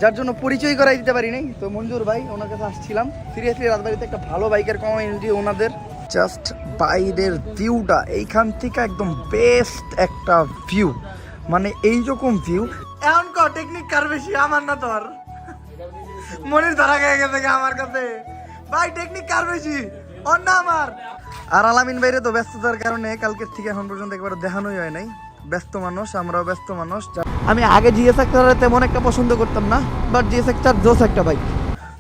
যার জন্য পরিচয় করাই দিতে পারি নাই। তো মঞ্জুর ভাই ওনার কাছে আসছিলাম। সিরিয়াসলি রাজবাড়িতে একটা ভালো বাইকের কমিউনিটি ওনাদের। জাস্ট বাইরের ভিউটা এইখান থেকে একদম বেস্ট একটা ভিউ, মানে এইরকম ভিউ। এখন টেকনিক কার বেশি, আমার না তোর? মনির ধরা গেছে আমার কাছে। ভাই টেকনিক কার বেশি, অন্য আমার? আর আলামিন বাইরে তো ব্যস্ততার কারণে কালকের থেকে এখন পর্যন্ত একবার দেখানোই হয় নাই। ব্যস্ত মানুষ, আমরাও ব্যস্ত মানুষ। আমি আগে জিএসএক্সআর তেমন একটা পছন্দ করতাম না, বাট জিএসএক্সআর জোস একটা বাইক।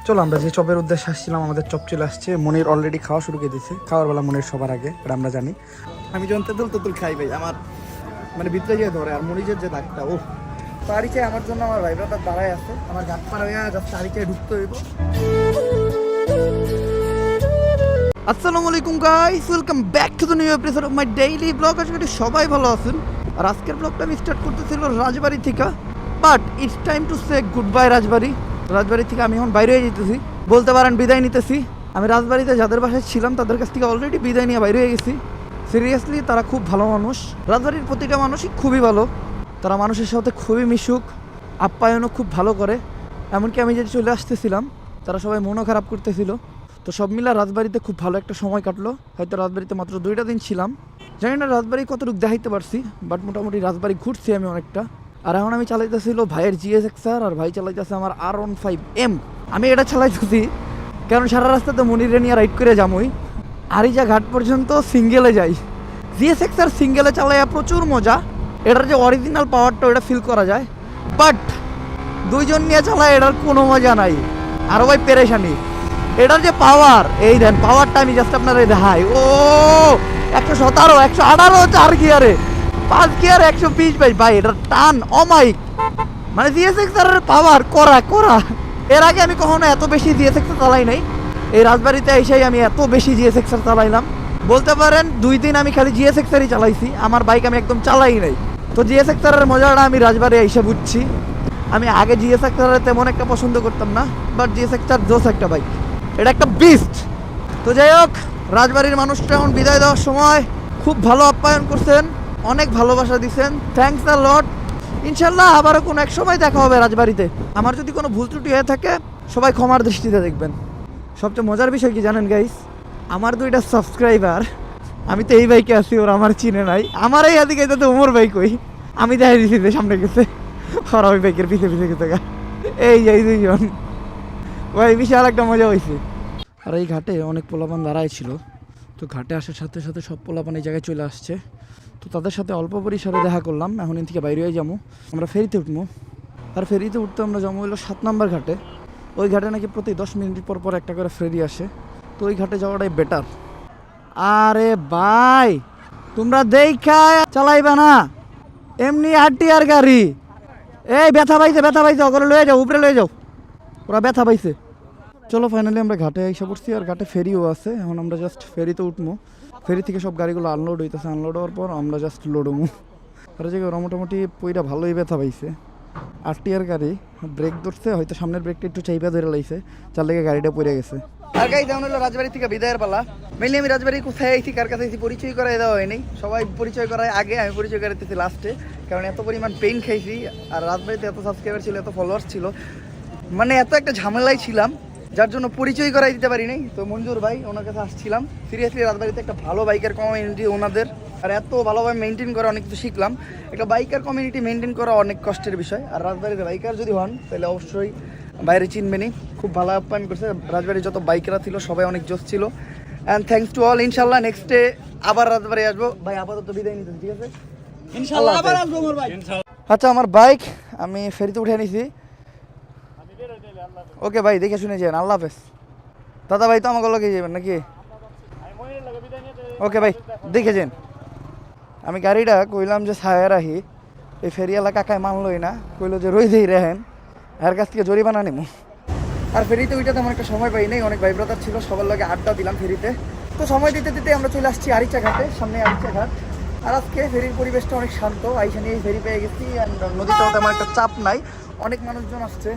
চলো আমরা যে চপের উদ্দেশ্যে আসছিলাম, আমাদের চপ চলে আসছে। মনির অলরেডি খাওয়া শুরু করে দিয়েছে। খাওয়ার বেলা মনির সবার আগে, এটা আমরা জানি। আমি যখন তেঁতুল খাই ভাই, আমার মানে ভিতরে গিয়ে ধরে। আর মরিচের যে দাগটা, ও তারিখে আমার জন্য আমার ভাই ব্রাদার দাঁড়ায় আছে। আমার গাছ পার হয়ে যাচ্ছে, তারিখে ঢুকতে হইব। আসসালামু আলাইকুম guys, welcome back to the new episode of my daily blog. আশা করি সবাই ভালো আছেন। আর আজকের ব্লগটা আমি স্টার্ট করতেছিল রাজবাড়ি থেকে, but it's time to say good bye Rajbari. Rajbari থেকে আমি এখন বাইরে হয়ে যেতেছি, বলতে পারেন বিদায় নিতেছি। আমি রাজবাড়িতে যাদের বাসায় ছিলাম তাদের কাছ থেকে অলরেডি বিদায় নিয়ে বাইরে হয়ে গেছি। সিরিয়াসলি তারা খুব ভালো মানুষ। রাজবাড়ির প্রতিটা মানুষই খুবই ভালো। তারা মানুষের সাথে খুবই মিশুক, আপ্যায়নও খুব ভালো করে। এমনকি আমি যে চলে আসতেছিলাম, তারা সবাই মনও খারাপ করতেছিল। তো সব মিলা রাজবাড়িতে খুব ভালো একটা সময় কাটলো। হয়তো রাজবাড়িতে মাত্র 2টা দিন ছিলাম, জানি না রাজবাড়ি কতটুকু দেখাইতে পারছি, বাট মোটামুটি রাজবাড়ি ঘুরছি আমি অনেকটা। আর এখন আমি চালাইতেছিল ভাইয়ের জিএসএক্সআর, আর ভাই চালাইতেছে আমার R15M। আমি এটা চালাইতেছি কারণ সারা রাস্তাতে মনিরে নিয়ে রাইড করে যামই। আরিজা ঘাট পর্যন্ত সিঙ্গেলে যাই। জিএসএক্সআর সিঙ্গেলে চালাইয়া প্রচুর মজা। এটার যে অরিজিনাল পাওয়ারটা ওটা ফিল করা যায়, বাট দুইজন নিয়ে চালায় এটার কোনো মজা নাই। আরও ভাই পেরেশানি। এটার যে পাওয়ার, এই দেন পাওয়ারটা আমি জাস্ট আপনারা দেখাই। ও 117, 118, 4 গিয়ারে, 5 গিয়ারে 120 ভাই। এটার টান অমাইক, মানে জিএসএক্সআর এর পাওয়ার করা। এর আগে আমি কখনো এত বেশি জিএসএক্সআর চালাই নাই। এই রাজবাড়িতে এসেই আমি এত বেশি জিএসএক্সআর চালাইলাম। বলতে পারেন 2 দিন আমি খালি জিএসএক্সআরই চালাইছি, আমার বাইক আমি একদম চালাই নাই। তো জিএসএক্সআর এর মজাটা আমি রাজবাড়ি এসে বুঝছি। আমি আগে জিএসএক্সআর তেমন একটা পছন্দ করতাম না, বাট জিএসএক্সআর জোস একটা বাইক, এটা একটা বিস্ট। তো যাই হোক, রাজবাড়ির মানুষটা এখন বিদায় দেওয়ার সময় খুব ভালো আপ্যায়ন করছেন, অনেক ভালোবাসা দিচ্ছেন। থ্যাঙ্কস আ লট। ইনশাল্লাহ আবারও কোনো এক সময় দেখা হবে রাজবাড়িতে। আমার যদি কোনো ভুল ত্রুটি হয়ে থাকে সবাই ক্ষমার দৃষ্টিতে দেখবেন। সবচেয়ে মজার বিষয় কি জানেন গাইস, আমার 2টা সাবস্ক্রাইবার, আমি তো এই বাইকে আছি, ওরা আমার চিনে নাই। আমার এই এদিকে তো ওমর বাইক, ওই আমি দেখাই দিচ্ছি যে সামনে গেছে, ওরা ওই বাইকের পিছিয়ে গেছে। এই 2জন ভাই, বিশাল একটা মজা হয়েছে। আর এই ঘাটে অনেক পোলাপান দাঁড়ায় ছিল। তো ঘাটে আসার সাথে সাথে সব পোলাপান এই জায়গায় চলে আসছে। তো তাদের সাথে অল্প পরিসরে দেখা করলাম। এখন এর থেকে বাইরে হয়ে যাবো, আমরা ফেরিতে উঠবো। আর ফেরিতে উঠতে আমরা যাবো হলো 7 নম্বর ঘাটে। ওই ঘাটে নাকি প্রতি 10 মিনিট পর একটা করে ফেরি আসে। তো ওই ঘাটে যাওয়াটাই বেটার। আরে ভাই, তোমরা দেখা চালাইবা না, এমনি আর গাড়ি। এই ব্যথা পাইছে ওগুলো লয়ে যাও, উপরে লয়ে যাও, ওরা ব্যথা পাইছে। চলো ফাইনালি আমরা ঘাটে এসে পড়ছি। আর ঘাটে ফেরিও আছে। এখন আমরা জাস্ট ফেরিতে উঠবো। ফেরি থেকে সব গাড়িগুলো আনলোড হইতেছে, আনলোড হওয়ার পর আমরা জাস্ট লোড হবো। আর যে ওরা মোটামুটি পইটা ভালোই ব্যথা পাইছে। 8 গাড়ি ব্রেক ধরছে, হয়তো সামনের ব্রেকটা একটু চাইপা ধরে লাইছে, যার লেগে গাড়িটা পড়ে গেছে। আর গাইস, যেমন হলো রাজবাড়ি থেকে বিদায়ের পালা। মেনলি আমি রাজবাড়ি কোথায় আইছি, কার কাছে আইছি পরিচয় করাই দেওয়া হয়নি। সবাই পরিচয় করায় আগে, আমি পরিচয় করাইতেছি লাস্টে, কারণ এত পরিমাণ পেইন খাইছি। আর রাজবাড়িতে এত সাবস্ক্রাইবার ছিল, এত ফলোয়ার্স ছিল, মানে এত একটা ঝামেলাই ছিলাম, যার জন্য পরিচয় করাই দিতে পারি নাই। তো মঞ্জুর ভাই ওনার কাছে আসছিলাম। সিরিয়াসলি রাজবাড়িতে একটা ভালো বাইকের কমিউনিটি ওনাদের। আর এত ভালোভাবে মেনটেন করা, অনেক কিছু শিখলাম। একটা বাইকার কমিউনিটি মেনটেন করা অনেক কষ্টের বিষয়। আর রাজবাড়ির বাইকার যদি হন তাহলে অবশ্যই বাইরে চিনবেনই। খুব ভালো আপ্যায়ন করছে। রাজবাড়ির যত বাইকরা ছিল সবাই অনেক জোশ ছিল। And thanks to all. ইনশাল্লাহ নেক্সট ডে আবার রাজবাড়ি আসবো। ভাই আপাতত বিদায় নিতেন, ঠিক আছে? ইনশাল্লাহ আবার আসবো আমার ভাই। আচ্ছা, আমার বাইক আমি ফেরিতে উঠে নিছি। ওকে ভাই, দেখে শুনে যান। আল্লাহ হাফেজ। দাদা ভাই তো আমাকে লগে যাবেন নাকি? ওকে ভাই, দেখে যান। আমি গাড়িটা কইলাম যে ছায়া রাখি, এই ফেরিওয়ালা কাকায় মানলই না, কইলো যে রই দেই রেহেন, এর কাছ থেকে জরিমানা নেবো। আর ফেরিতে ওইটা তেমন একটা সময় পাই নাই, অনেক ভাই ব্রাদার ছিল, সবার লগে আড্ডা দিলাম ফেরিতে। তো সময় দিতে দিতে আমরা চলে আসছি আরিচা ঘাটে, সামনে আরিচা ঘাট। আর আজকে ফেরির পরিবেশটা অনেক শান্ত। আইসা নিয়ে ফেরি পেয়ে গেছি। আর নদীটাও তেমন একটা চাপ নাই, অনেক মানুষজন আসছে।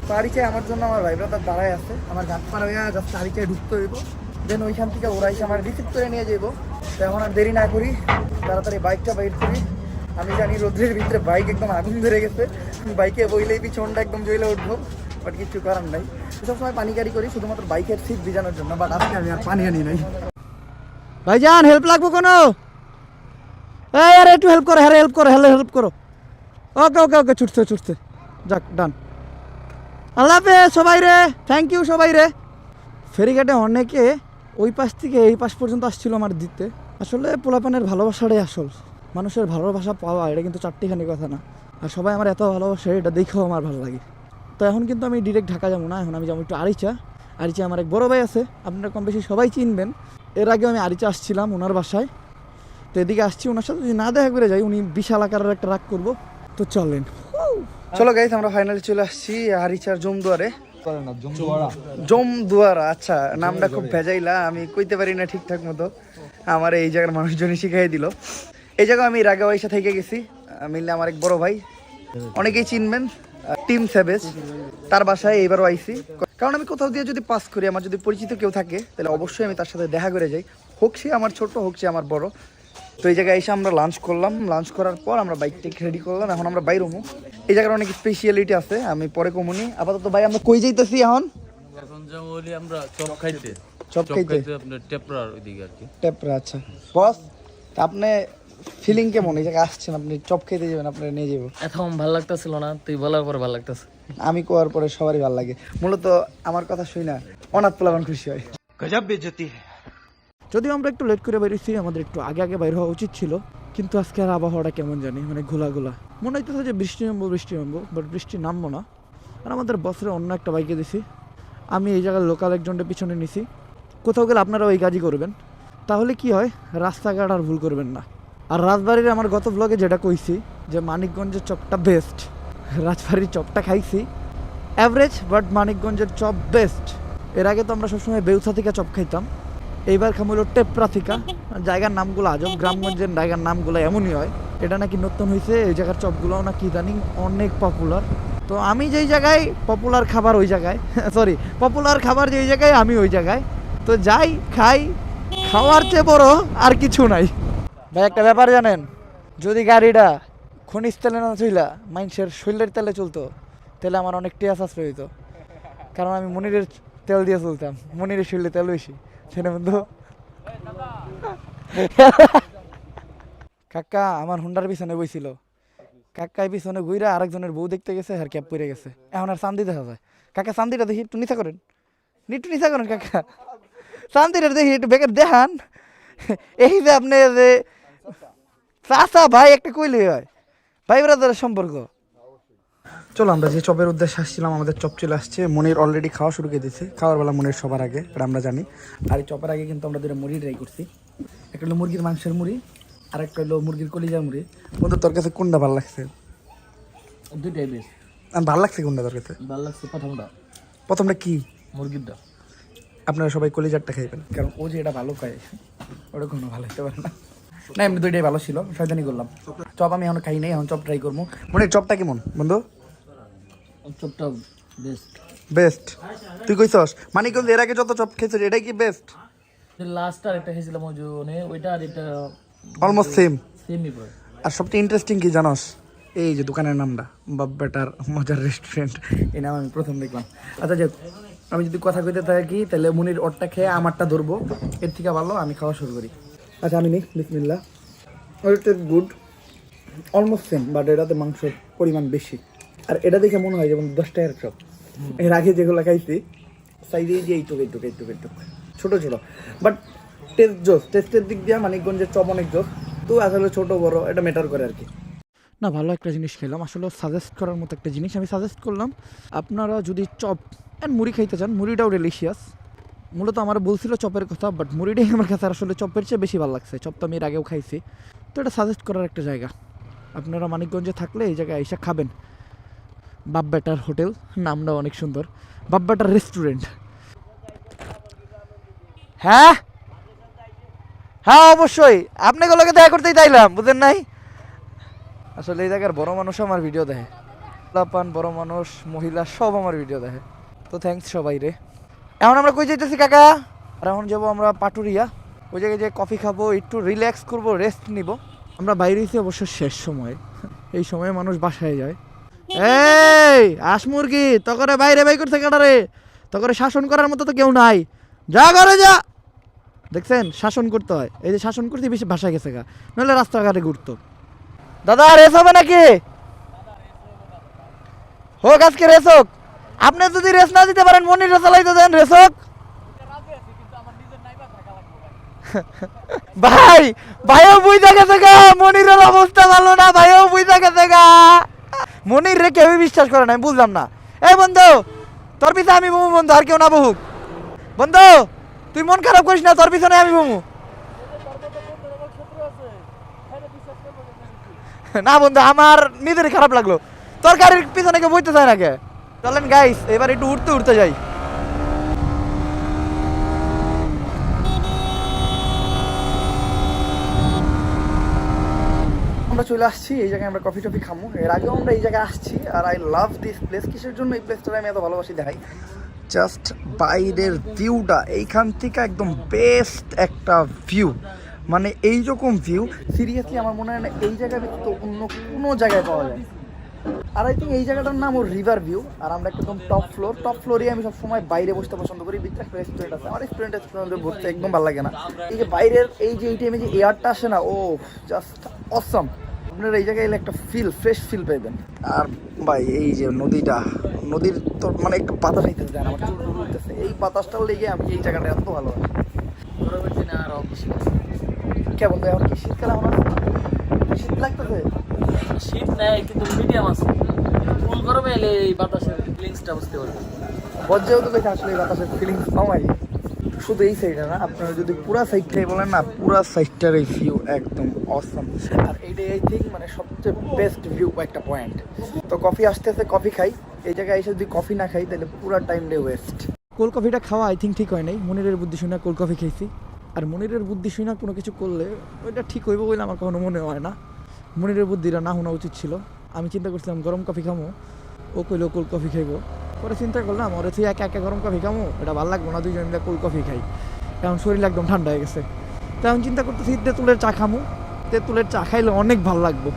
তো আরিচায় আমার জন্য আমার ভাই ব্রাদার দাঁড়ায় আছে। আমার ঘাট পার হইয়া জাস্ট আরিচায় ঢুকতে হইব, দেন ওইখান থেকে ওরা এসে আমার রিসিভ করে নিয়ে যাইব। তো এখন আর দেরি না করি, তাড়াতাড়ি বাইকটা বাইর করি। আমি জানি রোদ্রের ভিতরে বাইক একদম আগুন ধরে গেছে, বাইকে বইলেই পিছনটা একদম জ্বলে উঠবো, বাট কিছু করার নাই। সবসময় পানি ক্যারি করি শুধুমাত্র বাইকের সিট ভিজানোর জন্য, বাট আজকে আমি আর পানি আনি নাই। ভাইজান হেল্প লাগবো কোনো? এই আরে একটু হেল্প করো, হ্যাঁ হেল্প করো, হ্যালো হেল্প করো। ওকে ওকে ওকে, ছুটছে যাক, ডান। আল্লাহ হাফেজ সবাই রে, থ্যাংক ইউ সবাই রে। ফেরিঘাটে অনেকে ওই পাশ থেকে এই পাশ পর্যন্ত আসছিল আমার দিতে। আসলে পোলাপানের ভালোবাসাটাই আসল, মানুষের ভালোবাসা পাওয়া এটা কিন্তু চারটিখানি কথা না। আর সবাই আমার এত ভালোবাসে, এটা দেখেও আমার ভালো লাগে। তো এখন কিন্তু আমি ডিরেক্ট ঢাকা যাবো না, এখন আমি যাবো একটু আরিচা। আরিচা আমার এক বড় ভাই আছে, আপনারা কম বেশি সবাই চিনবেন। এর আগে আমি আরিচা আসছিলাম ওনার বাসায়, তো এদিকে আসছি ওনার সাথে যদি না দেখা করে যাই উনি বিশাল আকারের একটা রাগ করবো। তো চলেন, চলো গাইস আমরা ফাইনালি চলে আসছি আরিচার জমদুয়ারে। জমদুয়ারা, আচ্ছা নামটা খুব ভেজাইলা, আমি কইতে পারি না ঠিকঠাক মতো। আমার এই জায়গার মানুষজনই শিখাই দিল। এই জায়গায় আমি রাগে পয়সা থেকে গেছি, মিললে আমার এক বড় ভাই, অনেকেই চিনবেন, টিম সেভেজ, তার বাসায় এইবারও আইসি। কারণ আমি কোথাও দিয়ে যদি পাস করি, আমার যদি পরিচিত কেউ থাকে তাহলে অবশ্যই আমি তার সাথে দেখা করে যাই, হোক সে আমার ছোট হোক সে আমার বড়। তো এই জায়গায় এসে আমরা লাঞ্চ করলাম, লাঞ্চ করার পর আমরা বাইকটাকে রেডি করলাম, এখন আমরা বাইর হবো। এই জায়গার অনেক স্পেশালিটি আছে, আমি পরে কমুনি। আপাতত ভাই আমরা কই যাইতেছি এখন? এখন যাবো বলি আমরা চপ খাইতে। চপ খাইতে আপনার টেপরার ওইদিকে আর কি। টেপরা, আচ্ছা বস আপনি ফিলিং কেমন এই জায়গায় আসছেন? আপনি চপ খেতে যাবেন, আপনারা নিয়ে যাবো? এখন ভালো লাগতেছিল না, তুই বলার পরে ভালো লাগতেছে। আমি কোয়ার পরে সবারই ভালো লাগে, মূলত আমার কথা শুই না অনাথ পোলাপান খুশি হয়। গজব বেজতি। যদিও আমরা একটু লেট করে বেরিয়েছি, আমাদের একটু আগে আগে বাইর হওয়া উচিত ছিল, কিন্তু আজকে আর আবহাওয়াটা কেমন জানি, মানে ঘোলা মনে হইতেছে যে বৃষ্টি নামবো, বাট বৃষ্টি নামবো না। আর আমাদের বছরে অন্য একটা বাইকে দিছি, আমি এই জায়গার লোকাল একজনটা পিছনে নিছি। কোথাও গেলে আপনারা ওই কাজই করবেন, তাহলে কি হয় রাস্তাঘাট আর ভুল করবেন না। আর রাজবাড়ির আমার গত ব্লগে যেটা কইছি যে মানিকগঞ্জের চপটা বেস্ট, রাজবাড়ির চপটা খাইছি অ্যাভারেজ, বাট মানিকগঞ্জের চপ বেস্ট। এর আগে তো আমরা সবসময় বেউসা থেকে চপ খাইতাম, এইবার খাম হলো টেপরা থিকা। জায়গার নামগুলো আজব, গ্রামগঞ্জের জায়গার নামগুলো এমনই হয়। এটা নাকি নতুন হয়েছে, এই জায়গার চপগুলোও নাকি ইদানিং অনেক পপুলার। তো আমি যেই জায়গায় পপুলার খাবার ওই জায়গায় সরি পপুলার খাবার যেই জায়গায় আমি ওই জায়গায়, তো যাই খাই, খাওয়ার চেয়ে বড় আর কিছু নাই। ভাই একটা ব্যাপার জানেন, যদি গাড়িটা খনিজ তেলে না চইলা মানুষের শরীরের তেলে চলতো তাহলে আমার অনেক টিয়া সাশ্রয় হইতো। কারণ আমি মনিরের তেল দিয়ে চলতাম, মনিরের শরীরে তেল বেশি সেটা বন্ধু। কাকা আমার হুন্ডার পিছনে বইছিল, কাকাই পিছনে ঘুরে আরেকজনের বউ দেখতে গেছে, আর ক্যাপ পরে গেছে। এখন আর চান্দি দেখা যায়। কাকা চান্দিটা দেখি একটু নিচা করেন, একটু নিচা করেন কাকা, চান্দিটা দেখি একটু বেকার দেখান। এই যে আপনি যে চাচা ভাই একটা কইলে হয়, ভাই ব্রাদারের সম্পর্ক। চলো আমরা যে চপের উদ্দেশ্যে আসছিলাম, আমাদের চপ চলে আসছে। মনির অলরেডি খাওয়া শুরু করে দিয়েছে, খাওয়ার বেলা মনির সবার আগে, এটা আমরা জানি। আর এই চপের আগে কিন্তু আমরা দুটো মুড়ি ট্রাই করছি, একটা হলো মুরগির মাংসের মুড়ি আর একটা হলো মুরগির কলিজার মুড়ি। বন্ধু তোর কাছে কোনটা ভালো লাগছে? দুইটাই বেশ ভালো লাগছে কোনটা তোর কাছে? ভালো লাগছে প্রথমটা কি? মুরগিরটা। আপনারা সবাই কলিজারটা খাইবেন, কারণ ও যে এটা ভালো খায় ওটা কোনো ভালো হতে পারে না। না এমনি দুইটাই ভালো ছিল, শয়তানি করলাম। চপ আমি এখন খাই নাই, এখন চপ ট্রাই করবো। মনির চপটা কেমন বন্ধু? চপটা বেস্ট। বেস্ট তুই কইছস? মানিকগঞ্জ এর আগে যত চপ খেয়েছিস এটাই কি বেস্ট? লাস্ট আর একটা খেয়েছিলাম ওই জোনে, ওইটা আর এটা অলমোস্ট সেম। সেমই পড়ে। আর সবচেয়ে ইন্টারেস্টিং কি জানোস? এই যে দোকানের নামটা বাপ বেটার মজার রেস্টুরেন্ট, এই নাম আমি প্রথম দেখলাম। আচ্ছা যাক, আমি যদি কথা কইতে থাকি তাহলে মনির ওরটা খেয়ে আমারটা ধরবো, এর থেকে ভালো আমি খাওয়া শুরু করি। আচ্ছা আমি নিই, বিসমিল্লাহ। ওইটা গুড, অলমোস্ট সেম, বাট এটাতে মাংসের পরিমাণ বেশি। আর এটা দেখে মনে হয় যেমন 10 টাকার চপ। এর আগে যেগুলো খাইছি সাইজে যে এইটুক ছোটো ছোটো, বাট টেস্ট জোস, টেস্টের দিক দিয়ে মানিকগঞ্জের চপ অনেক জোস। তো আসলে ছোটো বড় এটা ম্যাটার করে আর কি। না ভালো একটা জিনিস খেলাম, আসলে সাজেস্ট করার মতো একটা জিনিস আমি সাজেস্ট করলাম। আপনারা যদি চপ অ্যান্ড মুড়ি খাইতে চান, মুড়িটাও ডেলিশিয়াস। মূলত আমার বলছিল চপের কথা, বাট মুড়িটাই আমার কাছে আসলে চপের চেয়ে বেশি ভালো লাগছে। চপ তো আমি এর আগেও খাইছি, তো এটা সাজেস্ট করার একটা জায়গা। আপনারা মানিকগঞ্জে থাকলে এই জায়গায় এসে খাবেন। বাপ বেটার হোটেল, নামটা অনেক সুন্দর, বাপ বেটার রেস্টুরেন্ট। হ্যাঁ হ্যাঁ অবশ্যই আপনাগুলোকে দেখা করতেই চাইলাম, বুঝেন নাই? আসলে এই জায়গার বড় মানুষ আমার ভিডিও দেখে, লাপান বড় মানুষ মহিলা সব আমার ভিডিও দেখে, তো থ্যাংকস সবাই রে। এখন আমরা কই যাইতেছি কাকা? আর এখন যাবো আমরা পাটুরিয়া, ওই জায়গায় যে কফি খাবো, একটু রিল্যাক্স করবো, রেস্ট নিব। আমরা বাইরে হয়েছি অবশ্য শেষ সময়, এই সময়ে মানুষ বাসায় যায়, এই হাঁস মুরগি তকরে বাইরে বাই করতে কাটারে, তকরে শাসন করার মতো তো কেউ নাই, যা ঘরে যা। দেখছেন শাসন করতে হয়, এই যে শাসন করতে বেশি ভাষা গেছে গা, নাহলে রাস্তাঘাটে ঘুরতো। দাদা রেস হবে নাকি? হোক আজকে রেস হোক। আপনি যদি রেস না দিতে পারেন মনির চালাইতে দেন, রেস হোক। ভাই ভাইও বুঝা গেছে গা মনিরের অবস্থা ভালো না, ভাইও বুঝা গেছে গা। মনির রে কেউই বিশ্বাস করে না, আমি বুঝলাম না। এই বন্ধু তোর পিছনে আমি বমু, বন্ধু আর কেউ না বহুক। বন্ধু তুই মন খারাপ করিস না, তোর পিছনে আমি বমু। না বন্ধু আমার নিজেরই খারাপ লাগলো, তোর গাড়ির পিছনে কেউ বইতে চায় না কে। চলেন গাইস এবার একটু উঠতে উঠতে যাই। আমরা চলে আসছি এই জায়গায়, আমরা কফি টফি খামু। এর আগেও আমরা এই জায়গায় আসছি, আর আই লাভ দিস প্লেস। কিসের জন্য এই প্লেসটা আমি এত ভালোবাসি দেখাই, জাস্ট বাইরের ভিউটা এইখান থেকে একদম বেস্ট একটা ভিউ। মানে এইরকম ভিউ সিরিয়াসলি আমার মনে হয় না এই জায়গায় তো অন্য কোনো জায়গায় পাওয়া যায়। আর আই থিঙ্ক এই জায়গাটার নাম ওর রিভার ভিউ। আর আমরা একদম টপ ফ্লোরে আমি সবসময় বাইরে বসতে পছন্দ করি। ভিতরে একটা রেস্টুরেন্ট আছে, আমার রেস্টুরেন্টে বসতে একদম ভালো লাগে না। এই যে বাইরের এই যে এই টাইমে যে এয়ারটা আসে না, ও জাস্ট অসম। আপনারা এই জায়গায় এলে একটা ফ্রেশ ফিল পাইবেন। আর ভাই এই যে নদীর তো মানে একটু বাতাস আইতেছে, দেন আমার চুল উঠতেছে, এই বাতাসটাও লেগে আমি এই জায়গাটা এত ভালো হয়। কেমন এখন কি শীতকালে আমার শীত লাগতেছে? শীত নেই কিন্তু মিডিয়াম আছে, ফুল গরমে এলে এই বাতাসের ফিলিংসটা বুঝতে পারবেন। বজ্রেও তো দেখে আসলে এই বাতাসের ফিলিংস পাওয়াই। শুধু এই সাইডে না, আপনারা যদি পুরা সাইডটাই বলেন না, পুরা সাইডটার এই ভিউ একদম অসম। আর এইটাই আই থিঙ্ক মানে সবচেয়ে বেস্ট ভিউ একটা পয়েন্ট। তো কফি আসতেছে, কফি খাই। এই জায়গায় এসে যদি কফি না খাই তাহলে পুরো টাইমটাই ওয়েস্ট। কোল্ড কফিটা খাওয়া আই থিঙ্ক ঠিক হয় নাই, মনিরের বুদ্ধি শুনে কোল্ড কফি খেয়েছি। আর মনিরের বুদ্ধি শুনে কোনো কিছু করলে ওইটা ঠিক হইব বলে আমার কখনো মনে হয় না। মনিরের বুদ্ধিটা না শোনা উচিত ছিল। আমি চিন্তা করছিলাম গরম কফি খামো, ও কইলো কোল্ড কফি খাইবো। পরে চিন্তা করলাম ওরে তুই একা একা গরম কফি খামো, এটা ভালো লাগবো না, দুইজন মিলে কোল্ড কফি খাই। এখন শরীর একদম ঠান্ডা হয়ে গেছে। তো এখন চিন্তা করতেছি তেঁতুলের চা খামো। তেঁতুলের চা খাইলে অনেক ভালো লাগবো।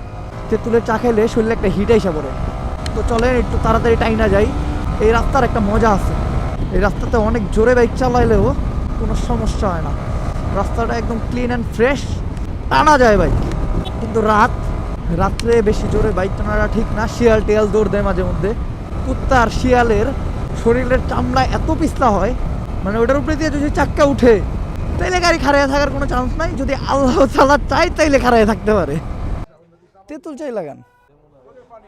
তেঁতুলের চা খাইলে শরীরে একটা হিট আইসা পড়ে। তো চলে একটু তাড়াতাড়ি টাইনা যাই। এই রাস্তার একটা মজা আছে, এই রাস্তাতে অনেক জোরে বাইক চালাইলেও কোনো সমস্যা হয় না। রাস্তাটা একদম ক্লিন অ্যান্ড ফ্রেশ, টানা যায় বাইক। কিন্তু রাত্রে বেশি জোরে বাইক টানাটা ঠিক না। শিয়াল টিয়াল দৌড় দেয় মাঝে মধ্যে। কুত্তা আর শিয়ালের শরীরের চামড়া এত পিছলা হয়, মানে ওটার উপরে দিয়ে যদি চাক্কা উঠে তাইলে গাড়ি খাড়াইয়া থাকার কোনো চান্স নাই। যদি আল্লাহ তাআলা চাই তাইলে খাড়াইয়া থাকতে পারে। তেঁতুল চাই লাগান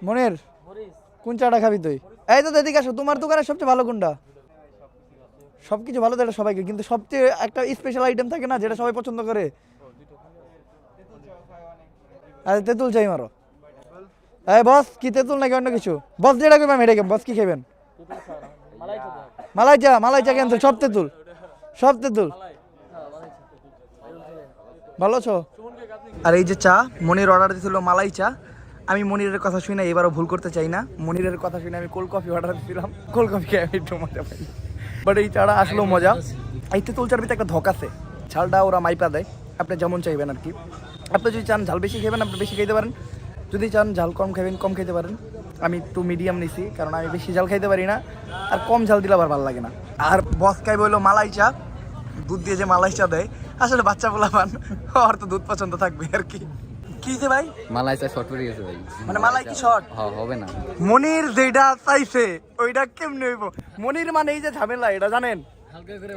মনের, কোন চাটা খাবি তুই? এই তো এদিকে আসো, তোমার দোকানের সবচেয়ে ভালো কোনটা? সবকিছু ভালো দেয় সবাইকে, কিন্তু সবচেয়ে একটা স্পেশাল আইটেম থাকে না যেটা সবাই পছন্দ করে। আরে তেঁতুল চাই মারো। এই বস কি তেঁতুল নাকি অন্য কিছু? বস যেটা করবেন এটা বস কি খাবেন? মালাই চা ক্যান্সেল, সব তেঁতুল। ভালো আছো? আর এই যে চা মনির অর্ডার দিয়েছিল মালাই চা। আমি মনিরের কথা শুনে এবারও ভুল করতে চাই না। মনিরের কথা শুনে আমি কোল্ড কফি অর্ডার দিয়েছিলাম। কোল্ড কফি খেয়ে আমি একটু মজা পাই, বাট এই চাটা আসলেও মজা। এই তেঁতুল চার ভিতরে একটা ধক আছে, ঝালটা ওরা মাইপা দেয়, আপনি যেমন চাইবেন আর কি। আপনি যদি চান ঝাল বেশি খাবেন আপনি বেশি খাইতে পারেন, যদি চান ঝাল কম খাবেন কম খাইতে পারেন। আমি একটু মিডিয়াম নিছি কারণ আমি বেশি ঝাল খাইতে পারি না, আর কম ঝাল দিলে আবার ভালো লাগে না। আর বস খাইবে হলো মালাই চা, দুধ দিয়ে যে মালাই চা দেয়। আসলে বাচ্চা পোলা পান, ওর তো দুধ পছন্দ থাকবে আর কি। কি যে ভাই মালাই চা শর্ট পড়ে গেছে ভাই, মানে মালাই কি শর্ট হবে না। মনির যেটা চাইছে ওইটা কেমনে হইব? মনির মানে এই যে ঝামেলা, এটা জানেন,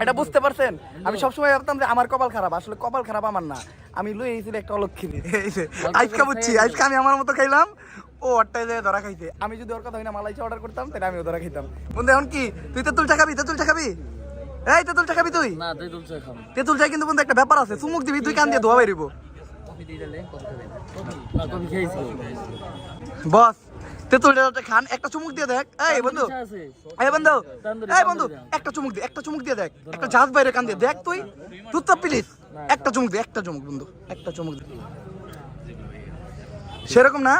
এটা বুঝতে পারছেন? আমি সবসময় ভাবতাম যে আমার কপাল খারাপ, আসলে কপাল খারাপ আমার না, আমি লই এইছিল একটা অলক্ষিনী। আজকে বুঝছি, আজকে আমি আমার মতো খাইলাম, ও ওরটাই যে ধরা খাইছে। আমি যদি ওর কথা হয় না মালাই চা অর্ডার করতাম তাহলে আমিও ধরা খাইতাম। বন্ধু এখন কি তুই তেঁতুল চা খাবি? এই তেঁতুল চা খাবি তুই? না তেঁতুল চা খাবো। তেঁতুল চা কিন্তু বন্ধু একটা ব্যাপার আছে, চুমুক দিবি তুই কান দিয়ে ধোয়া বেরিব। কফি খেয়েছি বস তেঁতুল চা খান, একটা চুমুক দিয়ে দেখ। এই বন্ধু একটা চুমুক দিয়ে দেখ, একটা জাহাজ বাইরে কান দিয়ে দেখ তুই। তুই তো প্লিজ একটা চুমুক বন্ধু, একটা চুমুক দে। সেরকম না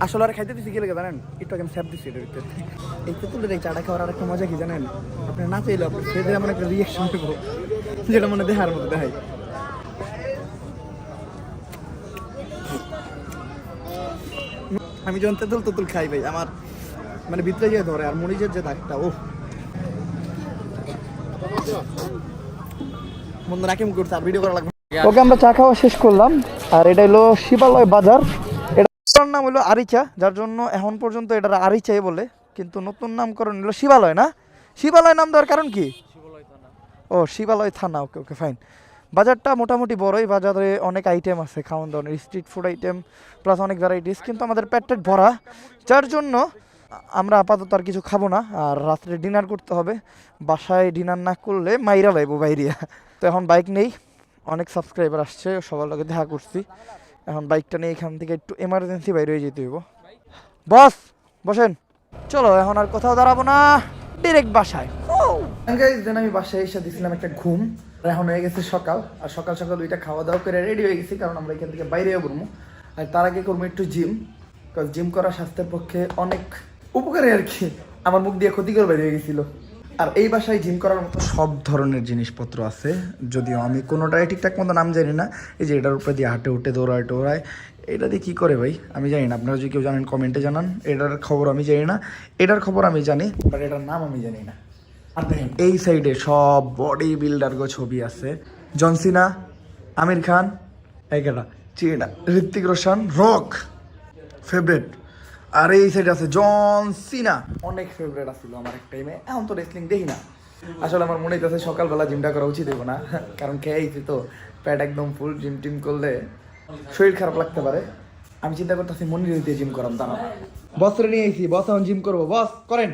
আসলে আর খাইতে দিছি কি লাগে জানেন? একটু আগে স্যাপ দিছি এটার ভিতরে। এই তেঁতুলের এই চাটা খাওয়ার আরেকটা মজা কি জানেন? আপনি না চাইলে আপনি সেটা এমন একটা রিয়াকশন দেব যেটা মনে দেখার মতো দেখাই। আমি যখন তেঁতুল তেঁতুল খাই ভাই আমার মানে ভিতরে যে ধরে আর মরিচের যে দাগটা ও বন্ধু নাকি মুখ করছে আর ভিডিও করা লাগবে। ওকে আমরা চা খাওয়া শেষ করলাম আর এটা হলো শিবালয় বাজার। এটার নাম হলো আরিচা, যার জন্য এখন পর্যন্ত এটা আরিচাই বলে, কিন্তু নতুন নামকরণ হলো শিবালয়। না শিবালয় নাম দেওয়ার কারণ কি? ও শিবালয় থানা। ওকে ওকে ফাইন। বাজারটা মোটামুটি বড়ই, বাজারে অনেক আইটেম আছে খাওয়ান দাওয়ানোর, স্ট্রিট ফুড আইটেম প্লাস অনেক ভ্যারাইটিস, কিন্তু আমাদের পেট ভরা, যার জন্য আমরা আপাতত আর কিছু খাবো না। আর রাত্রে ডিনার করতে হবে, বাসায় ডিনার না করলে মাইরা লাইবো বাইরিয়া। তো এখন বাইক নেই, অনেক সাবস্ক্রাইবার আসছে, সবার লগে দেখা করছি, এখন বাইকটা নিয়ে এখান থেকে একটু এমার্জেন্সি বাইরে হয়ে যেতে হইব। বস বসেন, চলো এখন আর কোথাও দাঁড়াবো না, ডিরেক্ট বাসায়। দেন আমি বাসায় এসে দিয়েছিলাম একটা ঘুম, এখন হয়ে গেছে সকাল, আর সকাল সকাল ওইটা খাওয়া দাওয়া করে রেডি হয়ে গেছি, কারণ আমরা এখান থেকে বাইরে ঘুরবো। আর তার আগে করবো একটু জিম, কারণ জিম করা স্বাস্থ্যের পক্ষে অনেক উপকারী আর কি। আমার মুখ দিয়ে ক্ষতিকর বের হয়ে গেছিল। আর এই বাসায় জিম করার মতো সব ধরনের জিনিসপত্র আছে, যদিও আমি কোনোটাই ঠিকঠাক মতো নাম জানি না। এই যে এটার উপরে দিয়ে হাঁটে উঠে দৌড়ায় টোড়ায়, এটা দিয়ে কী করে ভাই আমি জানি না, আপনারা যদি কেউ জানেন কমেন্টে জানান। এটার খবর আমি জানি না, এটার খবর আমি জানি, বাট এটার নাম আমি জানি না। আর দেখেন এই সাইডে সব বডি বিল্ডার গো ছবি আছে, জনসিনা, আমির খান, এইটা চিনা, ঋত্বিক রোশন, রক ফেভারিট। আর এই সাইডে আছে জন সিনা, অনেক ফেভারিট আছিল আমার এক টাইমে। এখন তো রেসলিং দেখি না, আসলে আমার মনে হইতেছে সকালবেলা জিমটা করা উচিত দেবো না, কারণ খেয়েছি তো প্যাট একদম ফুল, জিম টিম করলে শরীর খারাপ লাগতে পারে। আমি চিন্তা করতেছি মনির দিয়ে জিম করাম, দাঁড়া বসরে নিয়ে আইছি, বস এখন জিম করবো, বস করেন।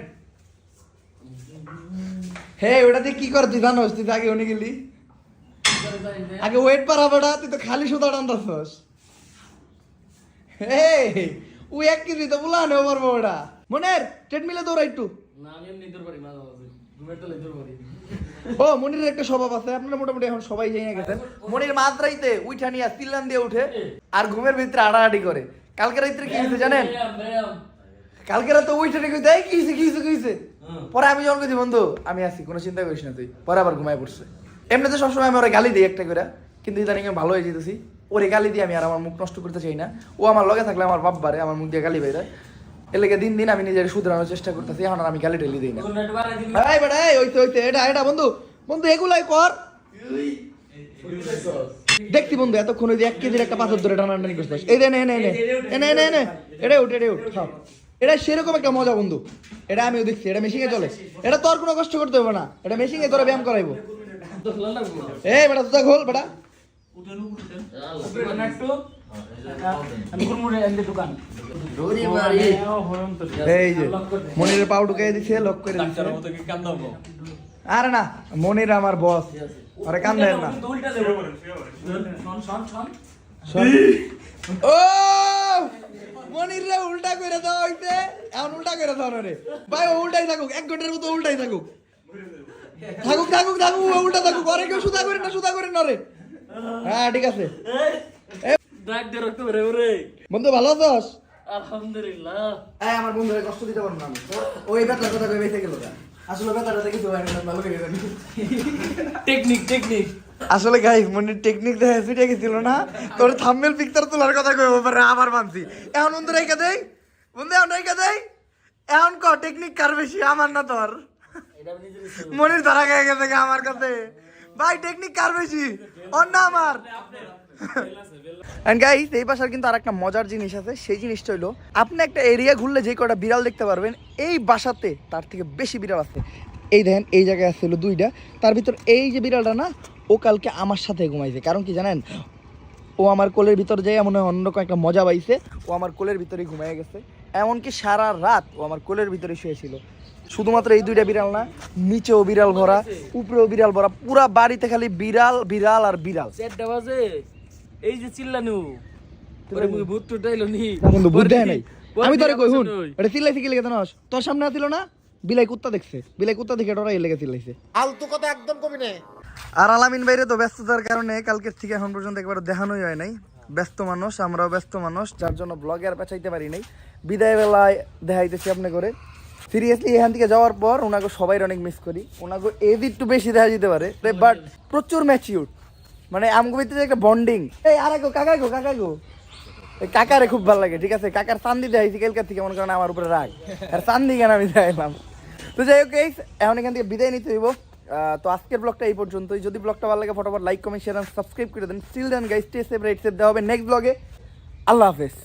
হে ওটাতে কি করে তুই জানোস? তুই আগে উনি গেলি আগে ওয়েট বাড়াবেটা, তুই তো খালি সুতা টানতাছস। হে ওই 1 কেজি তো বলা নেও পারবো ওটা। মনের ট্রেডমিলে দৌড়া একটু। না আমি এমনি দৌড় পারি, মাঝে মাঝে ঘুমের তলে দৌড় পারি। ও মনিরের একটা স্বভাব আছে, আপনারা মোটামুটি এখন সবাই জানি না গেছেন। মনির মাত্রাইতে উঠা নিয়ে সিলান দিয়ে উঠে আর ঘুমের ভিতরে আড়াআড়ি করে। কালকে রাত্রে কি হয়েছে জানেন? কালকে রাতে উঠে রেখে দেয় কি হয়েছে। পরে আমি যখন কইছি বন্ধু আমি আছি, কোনো চিন্তা করিস না তুই, পরে আবার ঘুমায় পড়ছে। এমনিতে সবসময় আমি ওরা গালি দিই একটা করে, কিন্তু ইদানিং আমি ভালো হয়ে যেতেছি। ওরে গালি দিয়ে আমি আর আমার মুখ নষ্ট করতে চাই না। ও আমার লগে থাকলে আমার বাপ বারে, আমার মুখ দিয়ে গালি বেরোয়। এর লেগে দিন দিন আমি নিজের শুধরানোর চেষ্টা করতেছি, এখন আর আমি গালি টেলি দিই না। এই বেটা এই হইতে এটা বন্ধু এগুলাই কর। দেখছি বন্ধু এতক্ষণ ওই যে 1 কেজির একটা পাথর ধরে টানাটানি করছিস। এই নে এটা উঠ হ্যাঁ, এটা সেরকম একটা মজা বন্ধু, এটা আমিও দেখছি। এটা মেশিনে চলে, এটা তোর কোনো কষ্ট করতে হবে না, এটা মেশিনে তোরা ব্যায়াম করাইবো। এই বেটা তুই খোল বেটা। এই যে মনিরের পাউ ঢুকাই দিছে, লক করে দিছে। আরে না মনির আমার বস, আরে কান দেন না। ও মনির রে উল্টা করে দাও হইতে, এখন উল্টা করে দাও রে ভাই। ও উল্টাই থাকুক, 1 ঘন্টার মতো উল্টাই থাকুক উল্টা থাকুক। আরে কেউ সুদা করেন না রে। হ্যাঁ ঠিক আছে বন্ধু, ভালো আছিস? আলহামদুলিল্লাহ। আমার বন্ধুরে কষ্ট দিতে পারবো না আমি। ওই বেতার কথা ভেবে বেঁচে গেল, আসলে বেতারটা দেখি তো ভালো করে জানি। টেকনিক আসলে গাইস মনির টেকনিক দেখে ফিরে গেছিল না, তোর থাম্বনেল পিকচার তোলার কথা কইব পারে আবার মানছি। এখন বন্ধু রাইকা দেই, এখন ক টেকনিক কার বেশি, আমার না তোর? মনির ধরা গেছে গেছে আমার কাছে ভাই, টেকনিক কার বেশি, ওর না আমার? এন্ড গাইস এই বাসার কিন্তু আরেকটা মজার জিনিস আছে, সেই জিনিসটা হলো আপনি একটা এরিয়া ঘুরলে যে কটা বিড়াল দেখতে পারবেন, এই বাসাতে তার থেকে বেশি বিড়াল আছে। এই দেখেন এই জায়গায় আসছিল 2টা, তার ভিতর এই যে বিড়ালটা না, ও কালকে আমার সাথে ঘুমাইছে। কারণ কি জানেন, ও আমার কোলের ভিতর যাই মনে হয় অন্যরকম একটা মজা পাইছে, ও আমার কোলের ভিতরেই ঘুমাই গেছে। এমনকি সারা রাত ও আমার কোলের ভিতরে শুয়েছিল। শুধুমাত্র এই 2টা বিড়াল না, নিচেও বিড়াল ভরা, উপরেও বিড়াল ভরা, পুরা বাড়িতে খালি বিড়াল আর বিড়াল। এই যে চিল্লানু তোরে মুই ভূত টুটাইলো নি বন্ধু বুঝ দেয় নাই, আমি তোরে কই হুন এটা চিল্লাইছি কি লেগে জানোস? তোর সামনে আছিল না বিলাই কুত্তা দেখছে, বিলাই কুত্তা দেখে ডরাই লেগে চিল্লাইছে। আলতু কথা একদম কবি না। আর আলামিন বাইরে তো ব্যস্ততার কারণে কালকের থেকে এখন পর্যন্ত একবার দেখানোই হয় নাই। ব্যস্ত মানুষ, আমরাও ব্যস্ত মানুষ, যার জন্য ব্লগে আর পেঁচাইতে পারি নাই। বিদায় বেলায় দেখাইতেছি আপনি করে। সিরিয়াসলি এখান থেকে যাওয়ার পর ওনাকে সবাই অনেক মিস করি। ওনাকে এজ একটু বেশি দেখা যেতে পারে, বাট প্রচুর ম্যাচিউর, মানে আমগো ভিতরে একটা বন্ডিং। এই আর কাকা গো এই কাকারে খুব ভালো লাগে, ঠিক আছে? কাকার চান্দি দেখাইছি কালকার থেকে, মনে করেন আমার উপরে রাগ, আর চান্দি কেন আমি দেখাইলাম। তো যাই হোক গাইস, এখন এখান থেকে বিদায় নিতে হইব। তো আজকের ব্লগটা এই পর্যন্তই। যদি ব্লগটা ভালো লাগে ফটোফট লাইক কমেন্ট শেয়ার সাবস্ক্রাইব করে দেন। Still then guys, stay safe, right safe. দেওয়া হবে নেক্সট ব্লগে। আল্লাহ হাফেজ।